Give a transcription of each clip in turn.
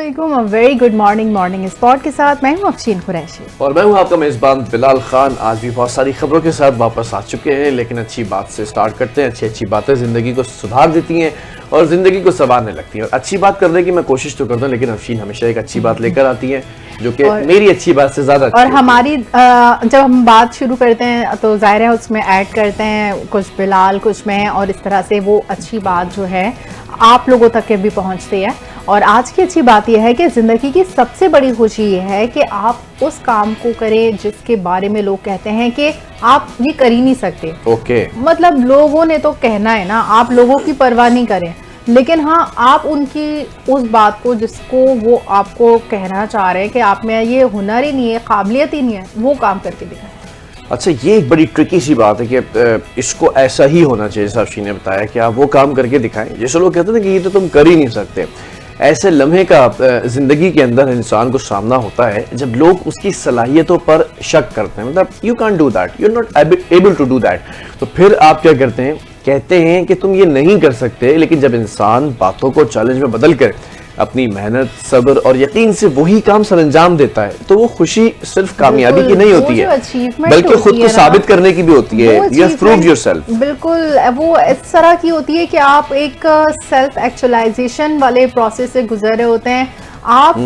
अस्सलामुअलैकुम, very good morning spot के साथ मैं हूँ अफशीन कुरैशी और मैं हूँ आपका मेज़बान बिलाल खान। आज भी बहुत सारी खबरों के साथ वापस आ चुके हैं, लेकिन अच्छी बात से स्टार्ट करते हैं। अच्छी बातें ज़िंदगी को सुधार देती हैं और ज़िंदगी को संवारने लगती हैं। और अच्छी बात करने की मैं कोशिश तो करता हूँ, लेकिन अफशीन हमेशा एक अच्छी बात लेकर आती है जो कि मेरी अच्छी बात से ज़्यादा अच्छी और हमारी जब हम बात शुरू करते हैं तो ज़ाहिर है उसमें ऐड करते हैं कुछ बिलाल कुछ मैं, और इस तरह से वो अच्छी बात जो है आप लोगों तक के भी पहुंचती है। और आज की अच्छी बात यह है कि ज़िंदगी की सबसे बड़ी खुशी ये है कि आप उस काम को करें जिसके बारे में लोग कहते हैं कि आप ये कर ही नहीं सकते। ओके मतलब लोगों ने तो कहना है ना, आप लोगों की परवाह नहीं करें, लेकिन हाँ आप उनकी उस बात को जिसको वो आपको कहना चाह रहे हैं कि आप में ये हुनर ही नहीं है, काबिलियत ही नहीं है, वो काम करके दिखाएं। अच्छा, ये एक बड़ी ट्रिकी सी बात है कि इसको ऐसा ही होना चाहिए। जैसा अफशीन ने बताया कि आप वो काम करके दिखाएं जैसे लोग कहते हैं कि ये तो तुम कर ही नहीं सकते। ऐसे लम्हे का जिंदगी के अंदर इंसान को सामना होता है जब लोग उसकी सलाहियतों पर शक करते हैं। मतलब you can do that, you are not able to do that. तो फिर आप क्या करते हैं, कहते हैं कि तुम ये नहीं कर सकते। लेकिन जब इंसान बातों को चैलेंज में बदल कर अपनी मेहनत, सब्र और यकीन से वही काम सरअंजाम देता है, तो वो खुशी सिर्फ कामयाबी की नहीं होती है, बल्कि खुद को साबित करने की भी होती है। You have proved yourself. बिल्कुल, वो इस तरह की होती है कि आप एक सेल्फ एक्चुअलाइजेशन वाले प्रोसेस से गुजर रहे होते हैं। आप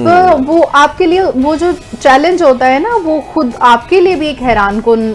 वो आपके लिए वो जो चैलेंज होता है ना, वो खुद आपके लिए भी एक हैरान कुन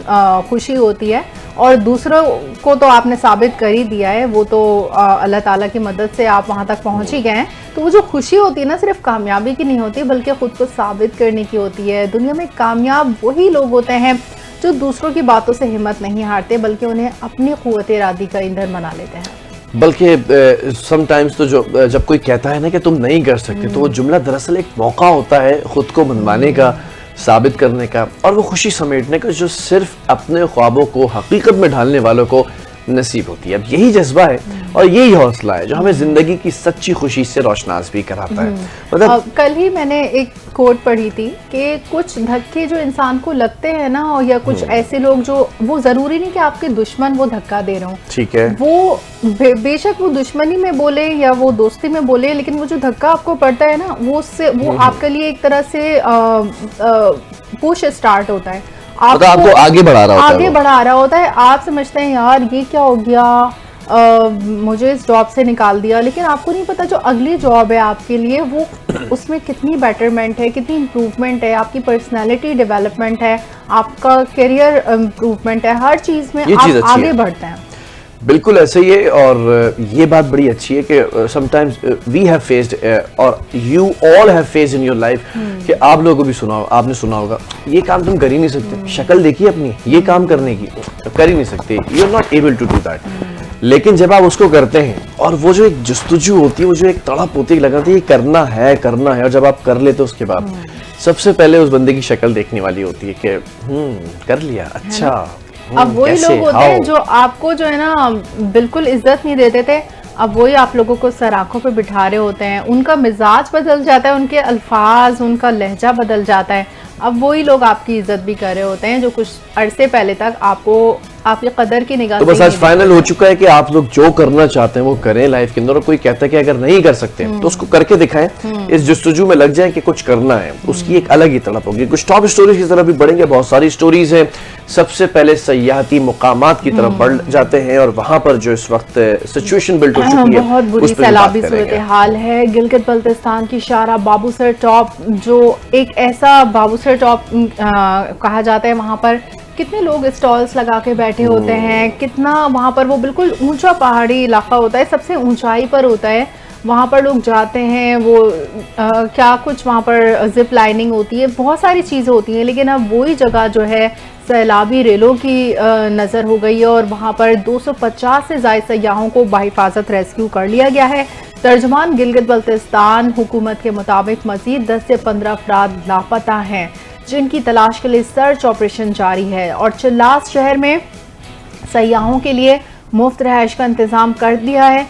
खुशी होती है। और दूसरों को तो आपने साबित कर ही दिया है, वो तो अल्लाह ताला की मदद से आप वहाँ तक पहुँच ही गए हैं। तो वो जो खुशी होती है ना, सिर्फ कामयाबी की नहीं होती, बल्कि खुद को साबित करने की होती है। दुनिया में कामयाब वही लोग होते हैं जो दूसरों की बातों से हिम्मत नहीं हारते, बल्कि उन्हें अपनी क़ुव्वत इरादी का ईंधन बना लेते हैं। बल्कि समटाइम्स तो जब कोई कहता है ना कि तुम नहीं कर सकते, तो वो जुमला दरअसल एक मौका होता है खुद को मनवाने का, साबित करने का और वो खुशी समेटने का जो सिर्फ अपने ख्वाबों को हकीकत में ढालने वालों को नसीब होती है। अब यही जज्बा है और यही हौसला है जो हमें जिंदगी की सच्ची खुशी से रोशनास भी कराता है। मतलब कल ही मैंने एक कोट पढ़ी थी कि कुछ धक्के जो इंसान को लगते हैं ना, और या कुछ ऐसे लोग जो, वो जरूरी नहीं कि आपके दुश्मन वो धक्का दे रहे हो, ठीक है, वो बेशक वो दुश्मनी में बोले या वो दोस्ती में बोले, लेकिन वो जो धक्का आपको पड़ता है ना, वो आपके लिए एक तरह से पुश स्टार्ट होता है, आपको आगे बढ़ा रहा होता है। आप समझते हैं यार ये क्या हो गया, मुझे इस जॉब से निकाल दिया, लेकिन आपको नहीं पता जो अगली जॉब है आपके लिए, वो उसमें कितनी बेटरमेंट है, कितनी इम्प्रूवमेंट है, आपकी पर्सनालिटी डेवलपमेंट है, आपका करियर इम्प्रूवमेंट है, हर चीज़ में आप आगे बढ़ते हैं। बिल्कुल ऐसे ही है। और ये बात बड़ी अच्छी है कि समटाइम्स वी हैव फेस्ड और you all have faced in your life कि आप लोगों को भी आपने सुना होगा ये काम तुम कर ही नहीं सकते, शक्ल देखिए अपनी ये काम करने की, तो कर ही नहीं सकते, you are not able to do that. लेकिन जब आप उसको करते हैं और वो जो एक जस्तुजू होती है, वो जो एक तड़प होती है, लगाती है ये करना है, और जब आप कर लेते हो उसके बाद सबसे पहले उस बंदे की शक्ल देखने वाली होती है कि कर लिया, अच्छा। अब वही लोग होते हैं जो आपको जो है ना बिल्कुल इज्जत नहीं देते थे, अब वही आप लोगों को सराखों पे बिठा रहे होते हैं, उनका मिजाज बदल जाता है, उनके अल्फाज, उनका लहजा बदल जाता है। अब वही लोग आपकी इज्जत भी कर रहे होते हैं जो कुछ अरसे पहले तक आपकी कदर की निगाह तो बस आज फाइनल हो चुका है कि आप लोग जो करना चाहते हैं वो करें लाइफ के अंदर। और कोई कहता है कि अगर नहीं कर सकते तो उसको करके दिखाएं, इस जस्तुजू में लग जाए कि कुछ करना है, उसकी एक अलग ही तड़प होगी। कुछ टॉप स्टोरीज की तरफ भी बढ़ेंगे, बहुत सारी स्टोरीज हैं। सबसे पहले सयाहती मुकामात की तरफ बढ़ जाते हैं और वहां पर जो इस वक्त सिचुएशन बिल्ड हो चुकी है, बहुत बुरी सैलाबी सूरत हाल है। गिलगित बल्तिस्तान की शारा बाबूसर टॉप, जो एक ऐसा बाबूसर टॉप कहा जाता है, वहां पर कितने लोग स्टॉल्स लगा के बैठे होते हैं, कितना वहाँ पर वो बिल्कुल ऊंचा पहाड़ी इलाका होता है, सबसे ऊंचाई पर होता है, वहाँ पर लोग जाते हैं, वो क्या कुछ वहाँ पर जिप लाइनिंग होती है, बहुत सारी चीज़ें होती हैं। लेकिन अब वही जगह जो है सैलाबी रेलों की नज़र हो गई है और वहाँ पर 250 से ज़ायद सयाहों को बाहिफाजत रेस्क्यू कर लिया गया है। तर्जमान गिलगित बल्तिस्तान हुकूमत के मुताबिक मज़ीद 10 से 15 अफराद लापता हैं, जिनकी तलाश के लिए सर्च ऑपरेशन जारी है। और चिल्लास शहर में सयाहों के लिए मुफ्त रहायश का इंतज़ाम कर दिया है।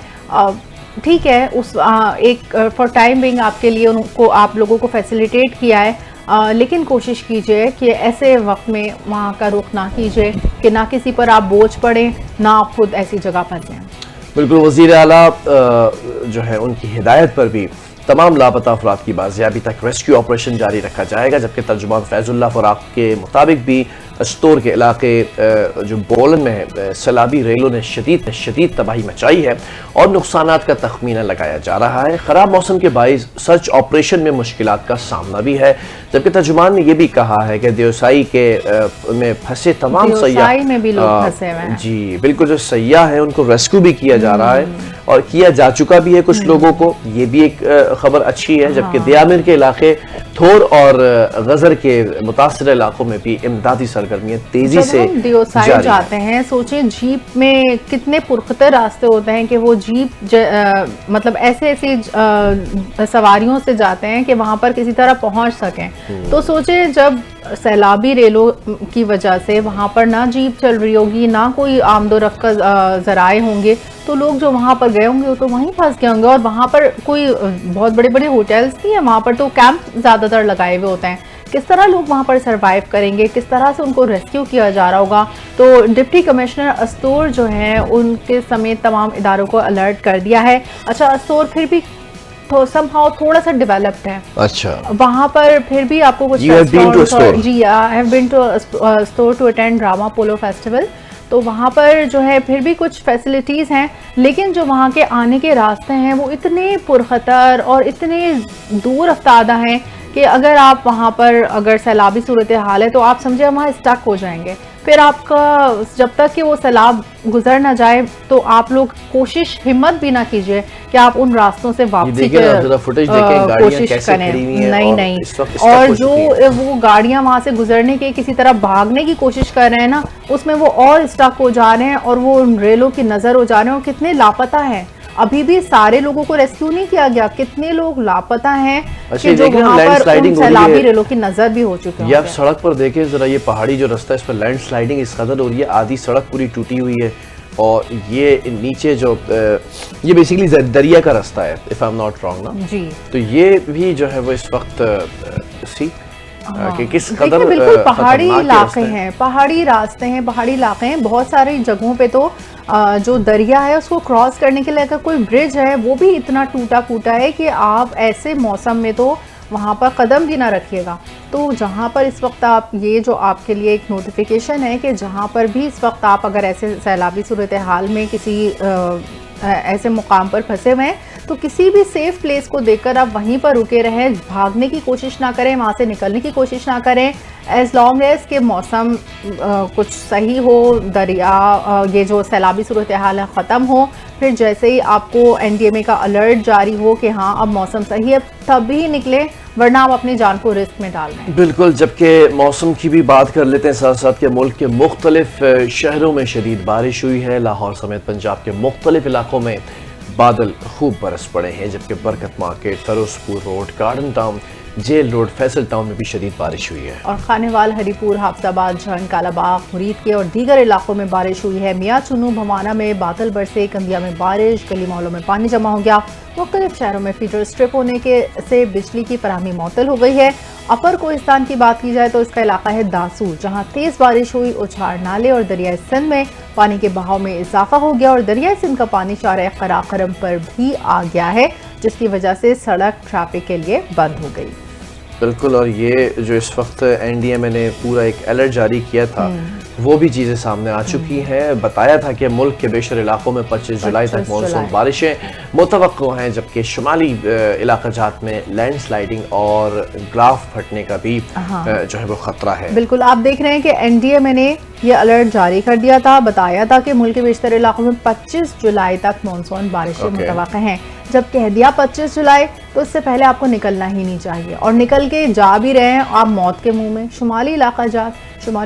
ठीक है, उस एक फॉर टाइम बिंग आपके लिए उनको आप लोगों को फैसिलिटेट किया है, लेकिन कोशिश कीजिए कि ऐसे वक्त में वहाँ का रुख ना कीजिए कि ना किसी पर आप बोझ पड़ें, ना आप खुद ऐसी जगह फंसें। बिल्कुल, वज़ीर आला जो है उनकी हिदायत पर भी तमाम लापता अफराद की बाजियाबी तक रेस्क्यू ऑपरेशन जारी रखा जाएगा। जबकि तर्जुमान फैजुल्लाह फराक के मुताबिक भी अस्तोर के इलाके जो बोलन में सैलाबी रेलों ने शदीद तबाही मचाई है और नुकसानात का तखमीना लगाया जा रहा है। खराब मौसम के बाइस सर्च ऑपरेशन में मुश्किलात का सामना भी है। जबकि तर्जुमान ने यह भी कहा है कि देवसाई के में फंसे तमाम सयाह में भी लोग फंसे हुए हैं। जी बिल्कुल, जो सयाह है उनको रेस्क्यू भी किया जा रहा है और किया जा चुका भी है कुछ लोगों को, ये भी एक खबर अच्छी है। जबकि दियामिर के इलाके, थोर और गजर के मुतासर इलाकों में भी इमदादी सरगर्मियां तेजी से दियोसाई जाते हैं। सोचिए जीप में कितने पुरखतर रास्ते होते हैं कि वो जीप मतलब ऐसे सवारियों से जाते हैं कि वहां पर किसी तरह पहुंच सकें। तो सोचिए जब सैलाबी रेलों की वजह से वहां पर ना जीप चल रही होगी, ना कोई आमदोरफ्त का जराए होंगे, तो लोग जो वहां पर गए होंगे वो तो वहीं फंस गए होंगे। और वहां पर कोई बहुत बड़े बड़े होटल्स नहीं है, वहां पर तो कैंप ज्यादातर लगाए हुए होते हैं। किस तरह लोग वहां पर सरवाइव करेंगे, किस तरह से उनको रेस्क्यू किया जा रहा होगा। तो डिप्टी कमिश्नर अस्तोर जो है उनके समेत तमाम इदारों को अलर्ट कर दिया है। अच्छा, अस्तोर फिर भी तो समहाउ थोड़ा सा डेवलप्ड है। अच्छा, वहां पर फिर भी आपको कुछ जी, I have been to Astore to attend drama polo festival. तो वहाँ पर जो है फिर भी कुछ फैसिलिटीज़ हैं, लेकिन जो वहाँ के आने के रास्ते हैं वो इतने पुरखतर और इतने दूर अफ्तादा हैं कि अगर आप वहाँ पर अगर सैलाबी सूरत हाल है तो आप समझे वहाँ स्टक हो जाएंगे। फिर आपका जब तक कि वो सैलाब गुजर ना जाए तो आप लोग कोशिश हिम्मत भी ना कीजिए कि आप उन रास्तों से वापसी की कोशिश करें। नहीं, और जो वो गाड़ियां वहां से गुजरने के किसी तरह भागने की कोशिश कर रहे हैं ना, उसमें वो और स्टक हो जा रहे हैं और वो रेलों की नजर हो जा रहे हैं और कितने लापता हैं। अभी भी सारे लोगों को रेस्क्यू नहीं किया गया, कितने लोग लापता हैं कि जो वहाँ पर उन सैलाबी रेलों की नजर भी हो चुके हैं। आप सड़क पर देखें जरा, ये पहाड़ी जो रास्ता है इस पर लैंडस्लाइडिंग इस कदर हो रही है, आधी सड़क पूरी टूटी हुई है और ये नीचे जो ये बेसिकली दरिया का रास्ता है, if I am not wrong ना जी। तो ये भी जो है वो इस वक्त कि किस कदर बिल्कुल पहाड़ी इलाके हैं, पहाड़ी रास्ते हैं, पहाड़ी इलाके हैं। बहुत सारी जगहों पे तो जो दरिया है उसको क्रॉस करने के लिए अगर कोई ब्रिज है वो भी इतना टूटा फूटा है कि आप ऐसे मौसम में तो वहाँ पर कदम भी ना रखिएगा। तो जहाँ पर इस वक्त आप, ये जो आपके लिए एक नोटिफिकेशन है कि जहाँ पर भी इस वक्त आप अगर ऐसे सैलाबी सूरत हाल में किसी ऐसे मुकाम पर फंसे हुए हैं तो किसी भी सेफ प्लेस को देखकर आप वहीं पर रुके रहें, भागने की कोशिश ना करें, वहाँ से निकलने की कोशिश ना करें। एज लॉन्ग एज के मौसम कुछ सही हो, दरिया ये जो सैलाबी सूरत हाल है ख़त्म हो, फिर जैसे ही आपको NDMA का अलर्ट जारी हो कि हाँ अब मौसम सही है तभी निकले, वरना आप अपनी जान को रिस्क में डाल रहे हैं। बिल्कुल, जबकि मौसम की भी बात कर लेते हैं साथ साथ के मुल्क के मुख्तलिफ शहरों में शदीद बारिश हुई है। लाहौर समेत पंजाब के मुख्तलिफ इलाकों में बादल खूब बरस पड़े हैं, जबकि Barkat market, Ferozepur road, garden town, jail road, Faisal town में भी शदीद बारिश हुई है। और खानेवाल, हरीपुर, हाफजाबाद, झंड, कालाबाग, मुरीद के और दीगर इलाकों में बारिश हुई है। मियाँ चुनू, भवाना में बादल बरसे, कंदिया में बारिश, गली मोहल्लों में पानी जमा हो गया। मुख्तलिफ शहरों में फीडर स्ट्रिप होने से बिजली की फराहमी मुअत्तल हो गई है। अपर कोहिस्तान की बात की जाए तो इसका इलाका है दासू, जहां तेज बारिश हुई। उछाड़ नाले और दरियाए सिंध में पानी के बहाव में इजाफा हो गया और दरियाए सिंध का पानी शारे कराकरम पर भी आ गया है, जिसकी वजह से सड़क ट्रैफिक के लिए बंद हो गई। बिल्कुल, और ये जो इस वक्त NDMA ने पूरा एक अलर्ट जारी किया था वो भी चीज़ें सामने आ चुकी हैं। बताया था कि मुल्क के बेशर इलाकों में 25 जुलाई तक मानसून बारिशें मुतवक्को हैं, जबकि शुमाली इलाकाजात में लैंडस्लाइडिंग और ग्राफ फटने का भी जो है वो खतरा है। बिल्कुल, आप देख रहे हैं कि NDMA ने ये अलर्ट जारी कर दिया था, बताया था कि मुल्क के बेशतर इलाकों में 25 जुलाई तक मानसून बारिशें मुतवक्को हैं। जब कह दिया 25 जुलाई तो उससे पहले आपको निकलना ही नहीं चाहिए, और निकल के जा भी रहे हैं आप मौत के मुंह में। शुमाली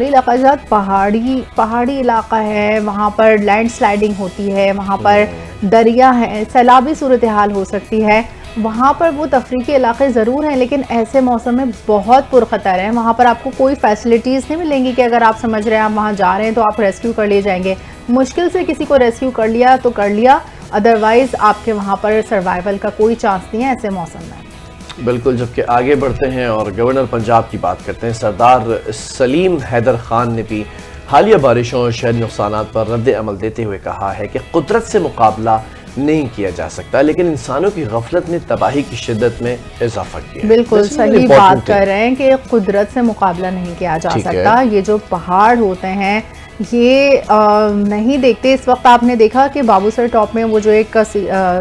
इलाकाजात पहाड़ी इलाका है, वहाँ पर लैंडस्लाइडिंग होती है, वहाँ पर दरिया है, सैलाबी सूरत हाल हो सकती है। वहाँ पर वो तफरीकी इलाके ज़रूर हैं, लेकिन ऐसे मौसम में बहुत पुरखतर है। वहाँ पर आपको कोई फैसिलिटीज़ नहीं मिलेंगी कि अगर आप समझ रहे हैं आप वहाँ जा रहे हैं तो आप रेस्क्यू कर लिए जाएंगे। मुश्किल से किसी को रेस्क्यू कर लिया तो कर लिया, अदरवाइज आपके वहाँ पर सर्वाइवल का कोई चांस नहीं है ऐसे मौसम में। बिल्कुल, जबकि आगे बढ़ते हैं और गवर्नर पंजाब की बात करते हैं। सरदार सलीम हैदर खान ने भी हालिया बारिशों और शहरी नुकसानात पर रद्द अमल देते हुए कहा है कि कुदरत से मुकाबला नहीं किया जा सकता, लेकिन इंसानों की गफलत ने तबाही की शिद्दत में इजाफा किया। बिल्कुल सही बात कर रहे हैं कि कुदरत से मुकाबला नहीं किया जा सकता। ये जो पहाड़ होते हैं ये नहीं देखते। इस वक्त आपने देखा कि बाबूसर टॉप में वो जो एक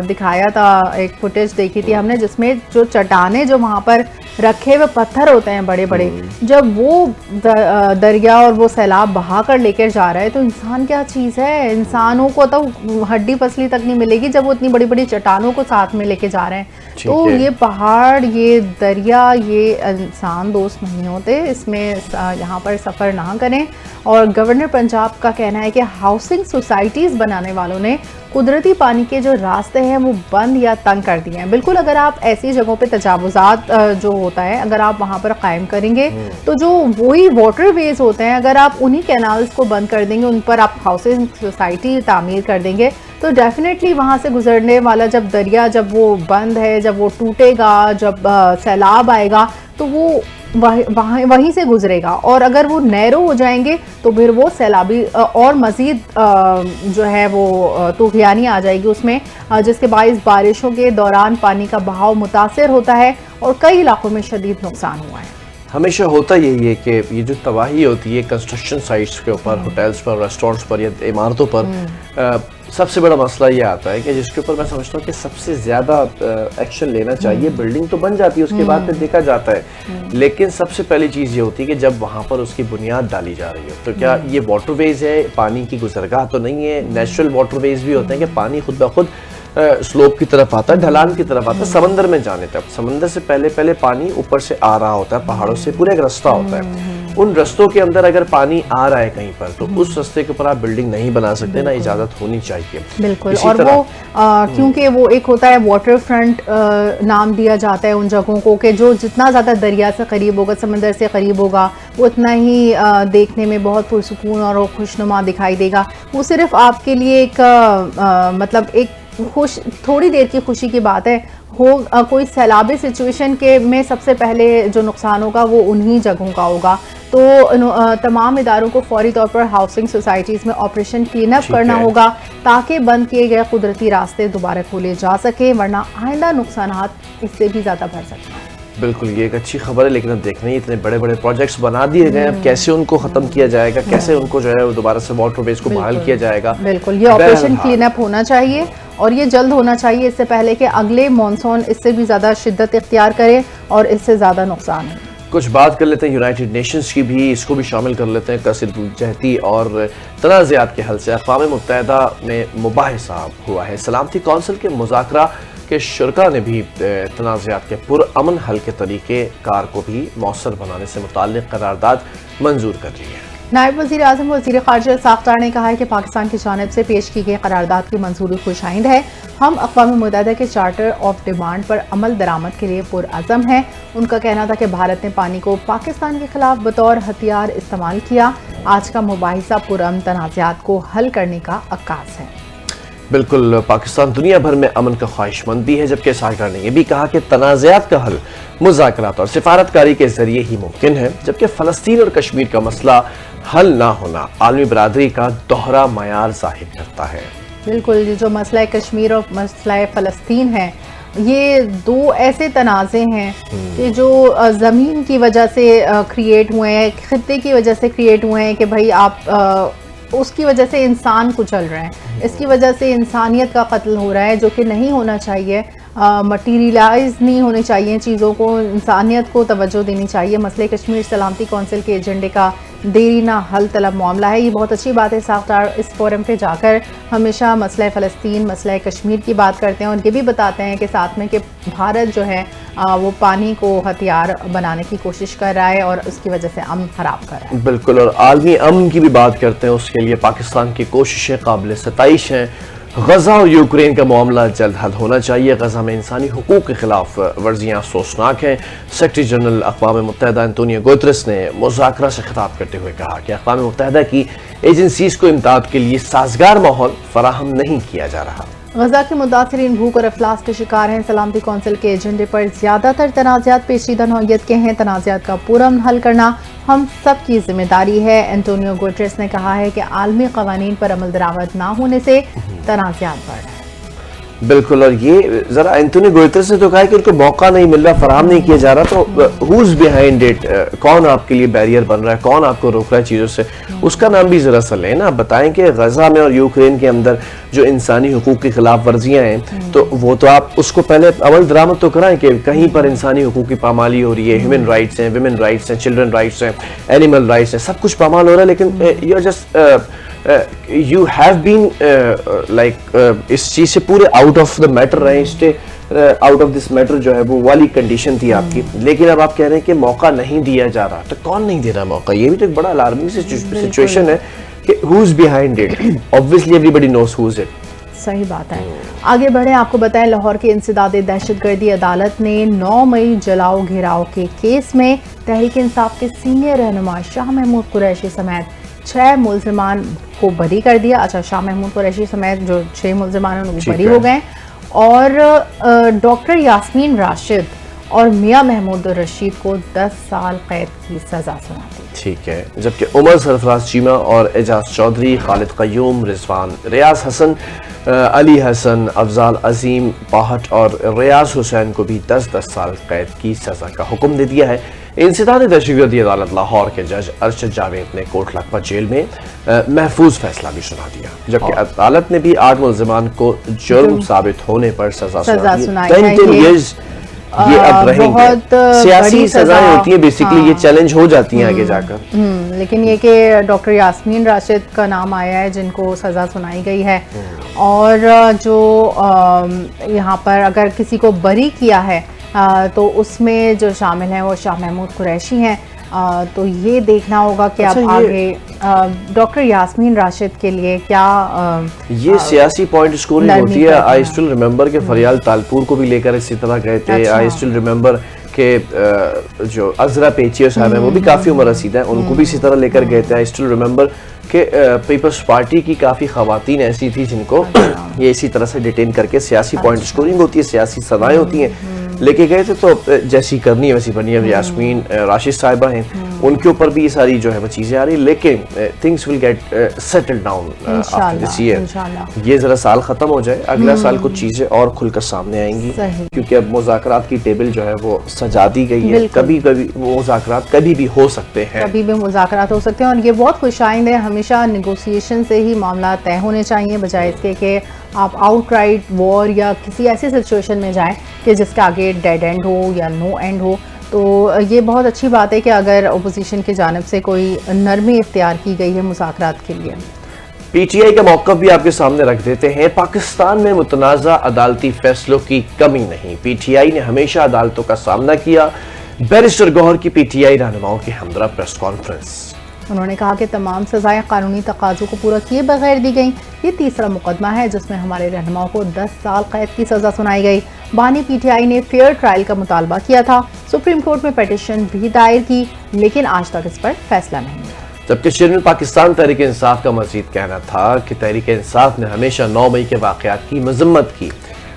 दिखाया था, एक फुटेज देखी थी हमने, जिसमें जो चट्टाने जो वहाँ पर रखे हुए पत्थर होते हैं बड़े बड़े, जब वो दरिया और वो सैलाब बहा कर लेकर जा रहा है तो इंसान क्या चीज़ है। इंसानों को तो हड्डी पसली तक नहीं मिलेगी जब वो इतनी बड़ी बड़ी चट्टानों को साथ में लेके जा रहे हैं। तो ये पहाड़, ये दरिया, ये इंसान दोस्त नहीं होते। इसमें यहाँ पर सफ़र ना करें। और गवर्नर पंजाब का कहना है कि हाउसिंग सोसाइटीज़ बनाने वालों ने कुदरती पानी के जो रास्ते हैं वो बंद या तंग कर दिए हैं। बिल्कुल, अगर आप ऐसी जगहों पे तजावुज़ात जो होता है अगर आप वहाँ पर कायम करेंगे तो जो वही वाटरवेज होते हैं अगर आप उन्हीं कैनाल्स को बंद कर देंगे, उन पर आप हाउसिंग सोसाइटी तामीर कर देंगे तो डेफिनेटली वहाँ से गुजरने वाला जब दरिया, जब वो बंद है, जब वो टूटेगा, जब सैलाब आएगा तो वो वहीं से गुजरेगा। और अगर वो नैरो हो जाएंगे तो फिर वो सैलाबी और मज़ीद जो है वो तूफ़ानी आ जाएगी उसमें, जिसके बायस बारिशों के दौरान पानी का बहाव मुतासिर होता है और कई इलाकों में शदीद नुकसान हुआ है। हमेशा होता यही है कि ये जो तबाही होती है कंस्ट्रक्शन साइट्स के ऊपर, होटल्स पर, रेस्टोरेंट्स पर या इमारतों पर, सबसे बड़ा मसला ये आता है कि जिसके ऊपर मैं समझता हूँ कि सबसे ज़्यादा एक्शन लेना चाहिए। बिल्डिंग तो बन जाती है, उसके बाद फिर देखा जाता है, लेकिन सबसे पहली चीज़ ये होती है कि जब वहाँ पर उसकी बुनियाद डाली जा रही हो तो क्या ये वाटरवेज है, पानी की गुजरगाह तो नहीं है। नेचुरल वाटरवेज भी होते हैं कि पानी खुद ब खुद स्लोप की तरफ आता है, ढलान की तरफ आता है, समंदर में जाने तक। समंदर से पहले पानी ऊपर से आ रहा होता है, पहाड़ों से पूरा एक रास्ता होता है। उन रस्तों के अंदर अगर पानी आ रहा है कहीं पर तो उस रास्ते के ऊपर आप बिल्डिंग नहीं बना सकते, ना इजाजत होनी चाहिए। बिल्कुल। और वो क्योंकि वो एक होता है वाटर फ्रंट नाम दिया जाता है उन जगहों को कि जो जितना ज़्यादा दरिया से करीब होगा, समंदर से करीब होगा, वो उतना ही देखने में बहुत पुरसुकून और खुशनुमा दिखाई देगा। वो सिर्फ आपके लिए एक मतलब एक थोड़ी देर की खुशी की बात है। कोई सैलाबी सिचुएशन के में सबसे पहले जो नुकसान होगा वो उन्हीं जगहों का होगा। तो तमाम इदारों को फौरी तौर पर हाउसिंग सोसाइटीज़ में ऑपरेशन क्लीन अप करना होगा ताकि बंद किए गए कुदरती रास्ते दोबारा खोले जा सके, वरना आइंदा नुकसानात इससे भी ज़्यादा बढ़ सकते हैं। बिल्कुल, ये एक अच्छी खबर है, लेकिन अब देखना ही इतने बड़े बड़े प्रोजेक्ट्स बना दिए गए, अब कैसे उनको ख़त्म किया जाएगा, कैसे उनको जो है दोबारा से वाटरवेज को बहाल किया जाएगा। बिल्कुल, ये ऑपरेशन क्लीन अप होना चाहिए और ये जल्द होना चाहिए, इससे पहले कि अगले मॉनसून इससे भी ज़्यादा शिद्दत इख्तियार करे और इससे ज़्यादा नुकसान हो। कुछ बात कर लेते हैं यूनाइटेड नेशंस की भी, इसको भी शामिल कर लेते हैं। कसरतजहती और तनाज़ात के हल से अक़वाम मुत्तहिदा में मुबाहिसा हुआ है। सलामती कौंसिल के मुज़ाकरा के शुरका ने भी तनाज़ात के पुरअमन हल के तरीक़े कार को भी मौसर बनाने से मुताल्लिक़ करारदाद मंजूर कर ली है। नायब वज़ीर आज़म वज़ीर ख़ारिजा साख्तार ने कहा है कि पाकिस्तान की जानिब से पेश की गई करारदाद की मंजूरी खुशाइंद है। हम अक़वाम मुत्तहिदा के चार्टर ऑफ डिमांड पर अमल दरामद के लिए पुरअज़म हैं। उनका कहना था कि भारत ने पानी को पाकिस्तान के खिलाफ बतौर हथियार इस्तेमाल किया। आज का मुबाहिसा पुरअमन तनाज़ात को हल करने का अक्कास है। बिल्कुल, पाकिस्तान दुनिया भर में अमन का ख्वाहिशमंद भी है, जबकि साख्तार ने यह भी कहा कि तनाज़ात का हल मुज़ाकरात और सिफारतकारी के जरिए ही मुमकिन है, जबकि फ़लस्तीन और कश्मीर का मसला हल ना होना आलमी बरादरी का दोहरा मयार ज़ाहिर करता है। बिल्कुल, ये जो मसला कश्मीर और मसला फ़लस्तीन है, ये दो ऐसे तनाज़े हैं कि जो ज़मीन की वजह से क्रिएट हुए हैं, ख़ित्ते की वजह से क्रिएट हुए हैं कि भाई आप उसकी वजह से इंसान कुचल रहे हैं, इसकी वजह से इंसानियत का कत्ल हो रहा है, जो कि नहीं होना चाहिए। मटीरियलाइज नहीं होनी चाहिए चीज़ों को, इंसानियत को तवज्जो देनी चाहिए। मसले कश्मीर सलामती कौंसिल के एजेंडे का देरी ना हल तलब मामला है। ये बहुत अच्छी बात है, साख्तार इस फोरम पे जाकर हमेशा मसला फ़लस्तीन, मसला कश्मीर की बात करते हैं और ये भी बताते हैं कि साथ में कि भारत जो है वो पानी को हथियार बनाने की कोशिश कर रहा है और उसकी वजह से अमन ख़राब कर रहा है। बिल्कुल, और आलमी अमन की भी बात करते हैं, उसके लिए पाकिस्तान की कोशिशें काबिल सताइश हैं। गजा और यूक्रेन का मामला जल्द हल होना चाहिए। गजा में इंसानी हुकूक के खिलाफ वर्जियाँ अफसोसनाक हैं। सेक्रेटरी जनरल अक़वाम मुत्तहिदा एंटोनियो गुतरेस ने मुज़ाकरा से खिताब करते हुए कहा कि अक़वाम मुत्तहिदा की एजेंसीज़ को इमदाद के लिए साजगार माहौल फराहम नहीं किया जा रहा। गजा के मुतासिरीन भूख और अफलास के शिकार हैं। सलामती कौंसिल के एजेंडे पर ज़्यादातर तनाज़ात पेचीदा नौइयत के हैं। तनाज़ात का पुरअमन हल करना हम सब की जिम्मेदारी है। एंटोनियो गुटेरेस ने कहा है कि आलमी क़वानीन पर अमल दरामद ना होने से तनाज़ात बढ़ रहे हैं। बिल्कुल। और ये जरा एंथोनी गुतेरेस ने तो कहा है कि उनको मौका नहीं मिल रहा, फराहम नहीं किया जा रहा, तो हु इज बिहाइंड इट, कौन आपके लिए बैरियर बन रहा है, कौन आपको रोक रहा है चीज़ों से, उसका नाम भी जरा सा लें ना। बताएं कि गजा में और यूक्रेन के अंदर जो इंसानी हुकूक की खिलाफ वर्जियाँ हैं, तो वो तो आप उसको पहले अमल दरामद तो कराएं कि कहीं पर इंसानी हुकूक की पामाली हो रही है, ह्यूमन राइट्स हैं, विमेन राइट्स हैं, चिल्ड्रन राइट्स हैं, एनिमल राइट्स हैं, सब कुछ पामाल हो रहा है, लेकिन you are just you have been like इस चीज से पूरे आउट ऑफ द मैटर रहे, stay out of this matter जो है वो वाली कंडीशन थी आपकी। लेकिन अब आप कह रहे हैं कि मौका नहीं दिया जा रहा, तो कौन नहीं दे रहा मौका? ये भी तो एक बड़ा अलार्मिंग सिचुएशन है कि who is behind it. Obviously everybody knows who is it. सही बात है। आगे बढ़े, आपको बताएं लाहौर के इंसदादे दहशतगर्दी अदालत ने 9 मई जलाओ घेराव के केस में तहरीक इंसाफ के सीनियर रहनुमा शाह महमूद कुरैशी समेत 6 मुलजिमान को बरी कर दिया। अच्छा, शाह महमूद कुरैशी समेत जो 6 मुलजिमान हैं वो बरी हो गए, और डॉक्टर यास्मीन राशिद और मियां महमूद रशीद को 10 साल कैद की सजा सुना दी। ठीक है। जबकि उमर सरफराज चीमा और एजाज चौधरी, खालिद कयूम, रिजवान, रियाज हसन, अली हसन, अफजाल अजीम पाहट और रियाज हुसैन को भी 10-10 साल कैद की सजा का हुक्म दे दिया है। इंसदादी दहशतगर्दी अदालत लाहौर के जज अरशद जावेद ने कोट लखपत जेल में महफूज फैसला भी सुना दिया, जबकि अदालत ने भी 8 मुलजिमान को जुर्म साबित होने पर सजा सुनाई है। ये अब रहेंगे, सियासी सजाएं होती है बेसिकली, ये चैलेंज हो जाती हैं आगे जाकर। लेकिन ये कि डॉक्टर यास्मीन राशिद का नाम आया है जिनको सजा सुनाई गई है, और जो यहाँ पर अगर किसी को बरी किया है तो उसमें जो शामिल हैं वो शाह महमूद कुरैशी हैं। तो ये देखना होगा कि अब आगे डॉक्टर यास्मीन राशिद के लिए क्या ये सियासी पॉइंट स्कोरिंग होती है। आई स्टिल रिमेंबर के फरियाल तालपुर को भी लेकर इसी तरह गए थे। आई स्टिल रिमेंबर के जो अजरा पेचिया साहब हैं वो भी काफ़ी उम्र रसीद हैं, उनको भी इसी तरह लेकर गए थे। आई स्टिल रिमेंबर कि पीपल्स पार्टी की काफ़ी ख़वातीन ऐसी थी जिनको ये इसी तरह से डिटेन करके सियासी पॉइंट स्कोरिंग होती है, सियासी सदाएँ होती हैं, लेके गए थे। तो जैसी करनी है वैसी बनी है। यास्मीन राशिद साहिबा हैं, उनके ऊपर भी ये सारी जो है वो चीज़ें आ रही, लेकिन things will get settle down after this year. ये ज़रा साल ख़त्म हो जाए, अगला साल कुछ चीज़ें और खुलकर सामने आएंगी, क्योंकि अब मुज़ाकरात की टेबल जो है वो सजा दी गई है। कभी कभी वो मुज़ाकरात कभी भी हो सकते हैं, कभी भी मुज़ाकरात हो सकते हैं, और ये बहुत खुशाइंद है। हमेशा नेगोशिएशन से ही मामला तय होने चाहिए, बजाय इसके कि आप आउटराइट वॉर या किसी ऐसी सिचुएशन में जाएं कि जिसके आगे डेड एंड हो या नो एंड हो। तो ये बहुत अच्छी बात है कि अगर अपोजिशन की जानिब से कोई नरमी इख्तियार की गई है मुज़ाकरात के लिए। पीटीआई का मौक़िफ़ भी आपके सामने रख देते हैं। पाकिस्तान में मुतनाज़ा अदालती फैसलों की कमी नहीं, पीटीआई ने हमेशा अदालतों का सामना किया। बैरिस्टर गौहर की पीटीआई रहनुमाओं की हमदर्द प्रेस कॉन्फ्रेंस। उन्होंने कहा कि तमाम सजाएं कानूनी तकाज़ों को पूरा किए बगैर दी गई। ये तीसरा मुकदमा है जिसमें हमारे रहनुमाओं को 10 साल कैद की सज़ा सुनाई गई। बानी पीटीआई ने फेयर ट्रायल का मुतालबा किया था, सुप्रीम कोर्ट में पिटीशन भी दायर की, लेकिन आज तक इस पर फैसला नहीं हुआ। जबकि चेयरमैन पाकिस्तान तहरीक इंसाफ का मजीद कहना था कि तहरीक इंसाफ ने हमेशा 9 मई के वाक़यात की मजम्मत की।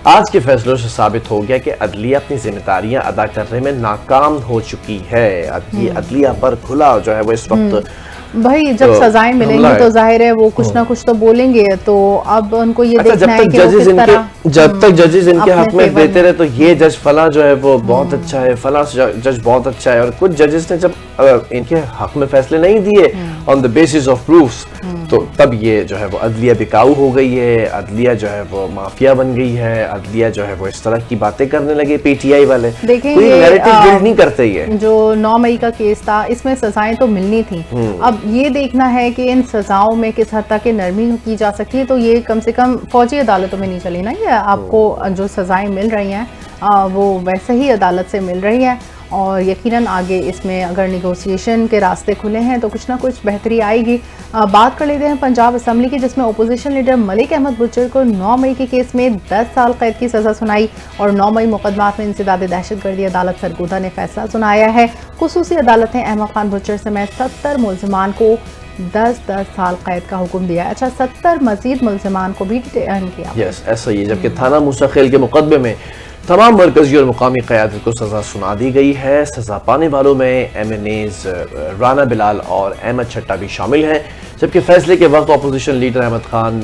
आज के फैसलों से साबित हो गया कि अदलिया अपनी जिम्मेदारियां अदा करने में नाकाम हो चुकी है। अदलिया पर खुला जो है वो इस वक्त भाई जब तो सजाएं मिलेंगी तो जाहिर है वो कुछ ना कुछ तो बोलेंगे। तो अब उनको ये देखना है कि जब तक जजेस इनके हक में देते रहे तो ये जज फला जो है वो बहुत अच्छा है, फला जज बहुत अच्छा है, और कुछ जजेस ने जब इनके हक में फैसले नहीं दिए on the basis of proofs, तो तब ये जो है वो अदलिया बिकाऊ हो गई है, अदलिया जो है वो माफिया बन गई है, अदलिया जो है वो इस तरह की बातें करने लगे पीटीआई वाले। देखिए कोई नैरेटिव बिल्ड नहीं करते। ये जो 9 मई का केस था इसमें सजाएं तो मिलनी थी। अब ये देखना है कि इन सजाओं में किस हद तक नरमी की जा सकती है। तो ये कम से कम फौजी अदालतों में नहीं चली ना, ये आपको जो सजाएं मिल रही हैं वो वैसे ही अदालत से मिल रही है, और यकीनन आगे इसमें अगर निगोसिएशन के रास्ते खुले हैं तो कुछ ना कुछ बेहतरी आएगी। बात कर लेते हैं पंजाब असम्बली की, जिसमें अपोजिशन लीडर मलिक अहमद बुचर को 9 मई के केस में 10 साल कैद की सज़ा सुनाई, और 9 मई मुकदमात में इंसदाद दहशतगर्दी अदालत सरगोदा ने फैसला सुनाया है। खुसूसी अदालत ने अहमद खान बुचर समेत 70 मुलजमान को 10-10 साल कैद का हुक्म दिया है। अच्छा, 70 मजीद मुलजमान को भी डिटेन किया। यस, ऐसा ही है। जबकि थाना मूसा खेल के मुकदमे में तमाम मरकजी और मुकामी क़यादत को सज़ा सुना दी गई है। सज़ा पाने वालों में MNAs राना बिलाल और अहमद छट्टा भी शामिल हैं। जबकि फैसले के वक्त अपोजिशन लीडर अहमद खान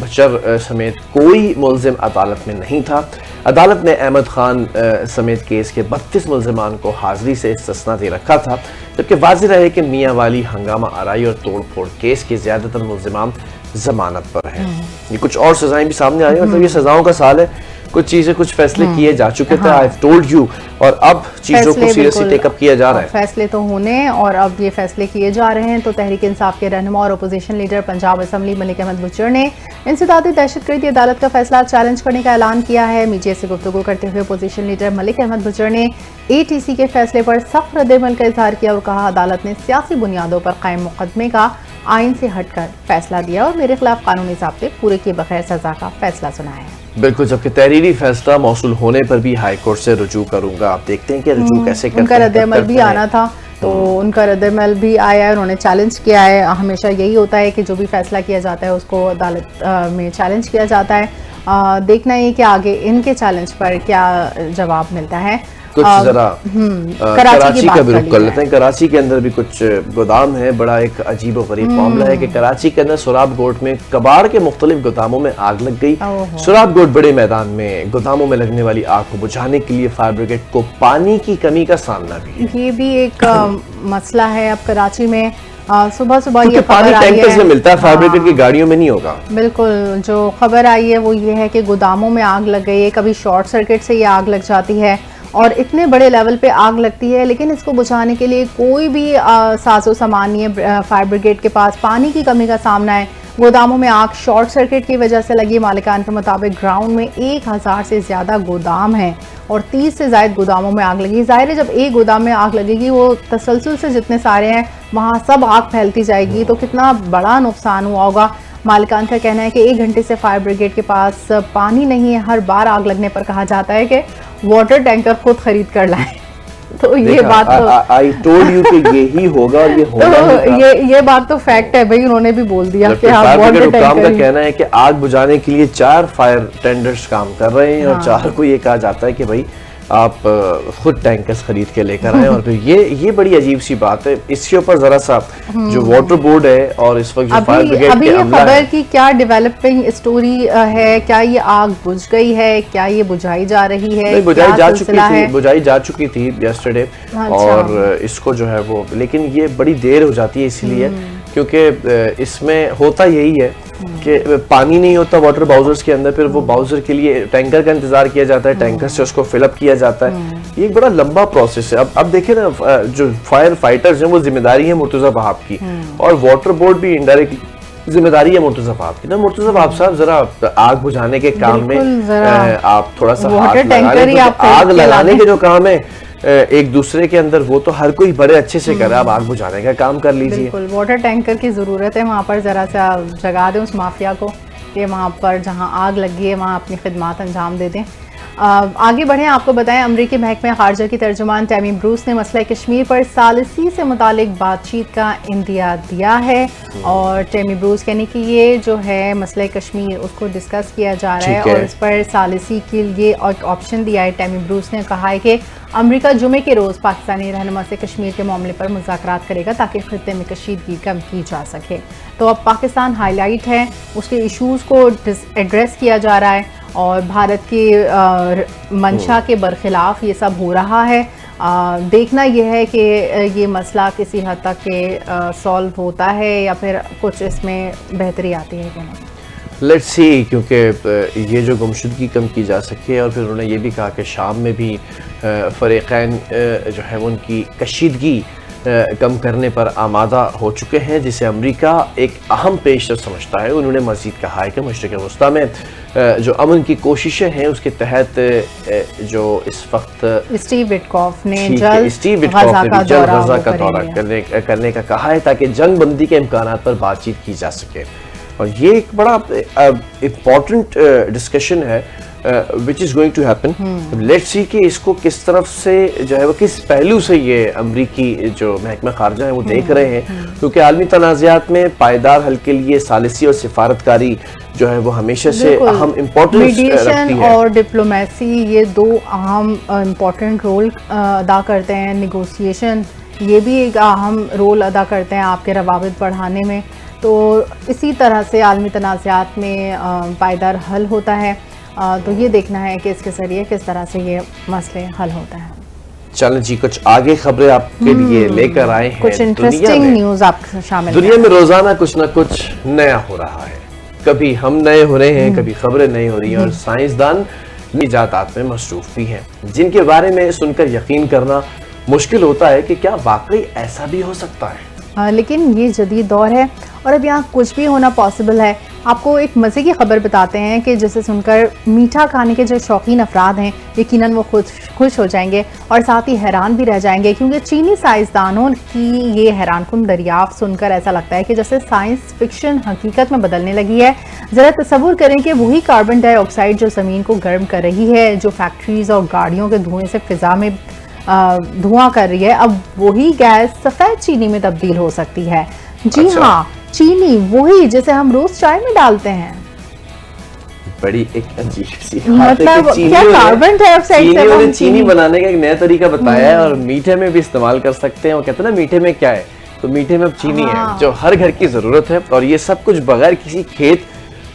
बशर समेत कोई मुलजिम अदालत में नहीं था। अदालत ने अहमद खान समेत केस के 32 मुलजमान को हाजिरी से इस्तिस्ना दे रखा था, जबकि वाज़ेह रहे कि मियाँ वाली हंगामा आराई और तोड़ फोड़ केस के ज़्यादातर मुलजमान जमानत पर हैं। ये कुछ और सजाएं भी सामने आई, मतलब ये सजाओं का साल है। कुछ चीजें, कुछ फैसले किए जा चुके थे, आई हैव टोल्ड यू, और अब चीजों को सीरियसली टेकअप किया जा रहा है। फैसले तो होने और अब ये फैसले किए जा रहे हैं। तो तहरीक इंसाफ के रहनुमा और opposition leader Punjab assembly Malik Ahmad Bhachar ने इंसदादी दहशतगर्दी अदालत का फैसला चैलेंज करने का ऐलान किया है। मीडिया से गुफ्तगू करते हुए अपोजिशन लीडर मलिक अहमद बुच्चर ने ATC के फैसले पर सख्त रद्द-ए-अमल का इजहार किया और कहा, अदालत ने सियासी बुनियादों पर कायम मुकदमे का आइन से हटकर फैसला दिया और मेरे खिलाफ कानूनी ज़ाब्ते पूरे किए बगैर सजा का फैसला सुनाया है। बिल्कुल, जबकि तहरीरी फैसला मौसूल होने पर भी हाई कोर्ट से रुजू करूंगा। आप देखते हैं कि रुजू कैसे करते हैं। उनका रद्द-ए-अमल भी आना था, तो उनका रद्द-ए-अमल भी आया है। उन्होंने चैलेंज किया है। हमेशा यही होता है कि जो भी फैसला किया जाता है उसको अदालत में चैलेंज किया जाता है। देखना ये कि आगे इनके चैलेंज पर क्या जवाब मिलता है। कुछ जरा कराची का भी रुख कर लेते हैं। कराची के अंदर भी कुछ गोदाम है। बड़ा एक अजीब और गरीब मामला है कि कराची के अंदर सुराब गोट में कबाड़ के मुख्तलिफ गोदामों में आग लग गई। सुराब गोट बड़े मैदान में गोदामों में लगने वाली आग को बुझाने के लिए फायर ब्रिगेड को पानी की कमी का सामना भी है। ये भी एक मसला है अब कराची में। सुबह सुबह ये पानी टैंकर से मिलता है, फायर ब्रिगेड की गाड़ियों में नहीं होगा। बिल्कुल, जो खबर आई है वो ये है कि गोदामों में आग लग गई है। कभी शॉर्ट सर्किट से ये आग लग जाती है और इतने बड़े लेवल पे आग लगती है, लेकिन इसको बुझाने के लिए कोई भी साजो सामान नहीं है फायर ब्रिगेड के पास। पानी की कमी का सामना है। गोदामों में आग शॉर्ट सर्किट की वजह से लगी। मालिकान के मुताबिक ग्राउंड में 1000 से ज़्यादा गोदाम हैं और 30 से ज़ायद गोदामों में आग लगी। ज़ाहिर है, जब एक गोदाम में आग लगेगी, वो तसलसल से जितने सारे हैं वहाँ सब आग फैलती जाएगी, तो कितना बड़ा नुकसान हुआ होगा। मालिकान का कहना है कि 1 घंटे से फायर ब्रिगेड के पास पानी नहीं है। हर बार आग लगने पर कहा जाता है कि वाटर टैंकर खुद खरीद कर लाएं। तो ये बात तो आई टोल्ड यू कि यही होगा और ये होगा। तो ये बात तो फैक्ट है भाई, उन्होंने भी बोल दिया कि हाँ, वाटर टैंकर का कहना है कि आग बुझाने के लिए 4 फायर टेंडर्स काम कर रहे हैं और 4 को ये कहा जाता है कि भाई आप खुद टैंकर्स खरीद के लेकर आए। और फिर ये बड़ी अजीब सी बात है। इसके ऊपर जरा सा जो वाटर बोर्ड है और इस वक्त जो फायर ब्रिगेड अभी ये खबर की क्या डेवलपिंग स्टोरी है, क्या ये आग बुझ गई है, क्या ये बुझाई जा रही है? बुझाई जा चुकी थी यस्टरडे। और इसको जो है वो, लेकिन ये बड़ी देर हो जाती है इसलिए क्योंकि इसमें होता यही है कि पानी नहीं होता वाटर बाउजर्स के अंदर, फिर वो बाउजर के लिए टैंकर का इंतजार किया जाता है, टैंकर से उसको फिलअप किया जाता है। ये एक बड़ा लंबा प्रोसेस है। अब देखें ना, जो फायर फाइटर्स हैं वो जिम्मेदारी है मुर्तजा वहाब की, और वाटर बोर्ड भी इनडायरेक्टली जिम्मेदारी है मुर्तजा वहाब की। ना मुर्तजा वहाब साहब, जरा आग बुझाने के काम में आप थोड़ा सा हाथ लगा लें। आग लगाने के जो काम है एक दूसरे के अंदर, वो तो हर कोई बड़े अच्छे से कर रहा है। आप आग बुझाने का काम कर लीजिए। बिल्कुल, वाटर टैंकर की ज़रूरत है वहाँ पर। ज़रा सा जगा दें उस माफिया को कि वहाँ पर जहाँ आग लगी है वहाँ अपनी खिदमात अंजाम दे दें। आगे बढ़ें, आपको बताएं, अमरीकी महकमे खारजा की तर्जुमान टैमी ब्रूस ने मसला कश्मीर पर सालिसी से मुतालिक बातचीत का इंदिया दिया है। और टैमी ब्रूस यानी कि ये जो है मसला कश्मीर उसको डिस्कस किया जा रहा है और इस पर सालिसी के लिए एक ऑप्शन दिया है। टैमी ब्रूस ने कहा है कि अमेरिका जुमे के रोज़ पाकिस्तानी रहनुमा से कश्मीर के मामले पर मुज़ाकरात करेगा ताकि खित्ते में कशीदगी कम की जा सके। तो अब पाकिस्तान हाईलाइट है, उसके इशूज़ को एड्रेस किया जा रहा है और भारत की मंशा के बरखिलाफ ये सब हो रहा है। देखना यह है कि ये मसला किसी हद तक के सॉल्व होता है या फिर कुछ इसमें बेहतरी आती है कि नहीं। लेट्स सी, क्योंकि ये जो गुमशुदगी कम की जा सके। और फिर उन्होंने ये भी कहा कि शाम में भी फ़रीक़ैन जो है उनकी कशीदगी कम करने पर आमादा हो चुके हैं, जिसे अमेरिका एक अहम पेशरफ समझता है। उन्होंने मज़ीद कहा है कि मशरिक़ वस्ता में जो अमन की कोशिशें हैं उसके तहत जो इस वक्त स्टीव विटकॉफ ने जल्द गज़ा का दौरा करने का कहा है ताकि जंग बंदी के इम्कानात पर बातचीत की जा सके। और ये एक बड़ा इम्पॉर्टेंट डिस्कशन है which is going to happen. Let's see कि इसको किस तरफ से जो है वो, किस पहलू से ये अमरीकी जो महकमा खारजा है वो देख रहे हैं। क्योंकि आलमी तनाज़ात में पायदार हल के लिए सालिसी और सिफारतकारी जो है वो हमेशा से अहम इम्पोर्टेंस रखती है। और डिप्लोमेसी, ये 2 अहम इम्पोर्टेंट रोल अदा करते हैं। निगोसिएशन ये भी एक अहम रोल अदा करते हैं आपके रवाबित बढ़ाने में। तो इसी तरह से आलमी तनाज़ात में पायदार हल होता है। तो ये देखना है कि इसके ज़रिए किस तरह से ये मसले हल होता है। चलें जी, कुछ आगे खबरें आपके लिए लेकर आए हैं। कुछ इंटरेस्टिंग न्यूज़ आप शामिल दुनिया में रोजाना कुछ ना कुछ नया हो रहा है। कभी हम नए हो रहे हैं, कभी खबरें नई हो रही हैं और साइंसदान इजादात में मसरूफ भी हैं, जिनके बारे में सुनकर यकीन करना मुश्किल होता है कि क्या वाकई ऐसा भी हो सकता है। लेकिन ये जदीद दौर है और अब यहाँ कुछ भी होना पॉसिबल है। आपको एक मज़े की खबर बताते हैं कि जिसे सुनकर मीठा खाने के जो शौकीन अफराद हैं यकीनन वो खुद खुश हो जाएंगे और साथ ही हैरान भी रह जाएंगे, क्योंकि चीनी साइंसदानों की ये हैरानकुन दरियाफ्त सुनकर ऐसा लगता है कि जैसे साइंस फिक्शन हकीकत में बदलने लगी है। ज़रा तसव्वुर करें कि वही कार्बन डाइऑक्साइड जो ज़मीन को गर्म कर रही है, जो फैक्ट्रीज़ और गाड़ियों के धुएँ से फ़िज़ा में धुआं कर रही है, अब वही गैस सफ़ेद चीनी में तब्दील हो सकती है। जी अच्छा। हाँ, चीनी वही जिसे हम रोज चाय में डालते हैं। बड़ी एक अजीब सी मतलब क्या कार्बन डाइऑक्साइड से चीनी बनाने का एक नया तरीका बताया है और मीठे में भी इस्तेमाल कर सकते हैं। और कहते हैं ना मीठे में क्या है, तो मीठे में अब चीनी है जो हर घर की जरूरत है, और ये सब कुछ बगैर किसी खेत,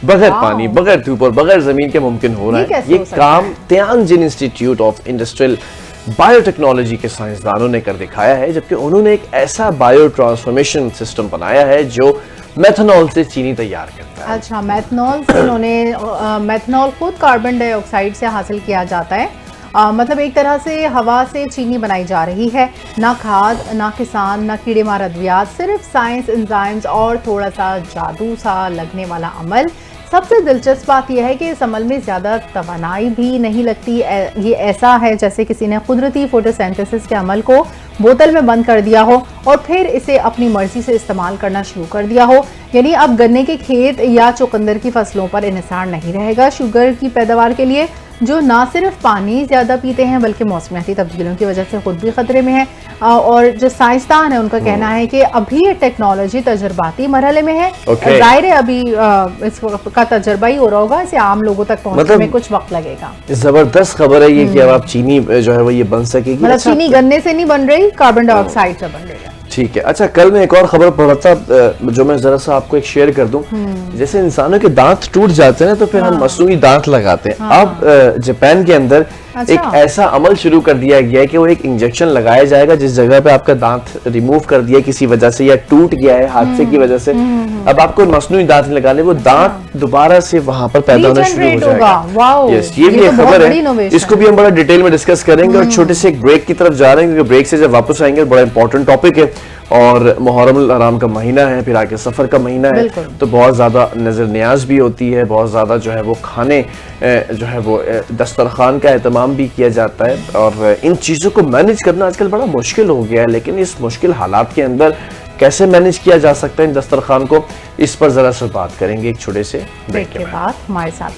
बगैर पानी, बगैर धूप और बगैर जमीन के मुमकिन हो रहा है। ये काम Tianjin institute of industrial biotechnology के साइंसदानों ने कर दिखाया है, जबकि उन्होंने एक ऐसा बायो ट्रांसफॉर्मेशन सिस्टम बनाया है जो मेथनॉल से चीनी तैयार करता है। अच्छा, मेथनॉल से उन्होंने मेथनॉल खुद कार्बन डाइऑक्साइड से हासिल किया जाता है। मतलब एक तरह से हवा से चीनी बनाई जा रही है। ना खाद, ना किसान, ना कीड़े मार अद्वियात, सिर्फ साइंस, एंजाइम्स और थोड़ा सा जादू सा लगने वाला अमल। सबसे दिलचस्प बात यह है कि इस अमल में ज़्यादा तवानाई भी नहीं लगती। ये ऐसा है जैसे किसी ने कुदरती फोटोसिंथेसिस के अमल को बोतल में बंद कर दिया हो और फिर इसे अपनी मर्जी से इस्तेमाल करना शुरू कर दिया हो। यानी अब गन्ने के खेत या चुकंदर की फसलों पर इन्हिसार नहीं रहेगा शुगर की पैदावार के लिए, जो ना सिर्फ पानी ज़्यादा पीते हैं बल्कि मौसमियाती तब्दीलियों की वजह से खुद भी खतरे में है। और जो साइंसदान है उनका कहना है कि अभी ये टेक्नोलॉजी तजर्बाती मरहले में है। जाहिर है अभी इसका तजर्बा ही हो रहा होगा, इसे आम लोगों तक पहुंचने में कुछ वक्त लगेगा। जबरदस्त खबर है ये कि अब आप चीनी जो है वो ये बन सकेगी। मतलब चीनी गन्ने से नहीं बन रही, कार्बन डाइऑक्साइड से बन रही है। ठीक है। अच्छा, कल मैं एक और खबर पढ़ा था जो मैं जरा सा आपको एक शेयर कर दूं। जैसे इंसानों के दांत टूट जाते हैं तो फिर हम मसूनी दांत लगाते हैं। अब जापान के अंदर एक ऐसा अमल शुरू कर दिया गया है कि वो एक इंजेक्शन लगाया जाएगा जिस जगह पे आपका दांत रिमूव कर दिया किसी वजह से या टूट गया है हादसे की वजह से, अब आपको मसनूई दांत लगाने, वो दांत दोबारा से वहां पर पैदा होना शुरू हो जाएगा। यस, ये भी एक खबर है, इसको भी हम बड़ा डिटेल में डिस्कस करेंगे। और छोटे से एक ब्रेक की तरफ जा रहे हैं क्योंकि ब्रेक से जब वापस आएंगे बड़ा इंपॉर्टेंट टॉपिक है और मुहर्रम हराम का महीना है, फिर आगे सफर का महीना है, तो बहुत ज्यादा नजर न्याज भी होती है, बहुत ज्यादा जो है वो खाने जो है वो दस्तरखान का एहतमाम भी किया जाता है और इन चीज़ों को मैनेज करना आजकल बड़ा मुश्किल हो गया है। लेकिन इस मुश्किल हालात के अंदर कैसे मैनेज किया जा सकता है इन दस्तरखान को, इस पर ज़रा सा बात करेंगे एक छोटे से ब्रेक के बाद। हमारे साथ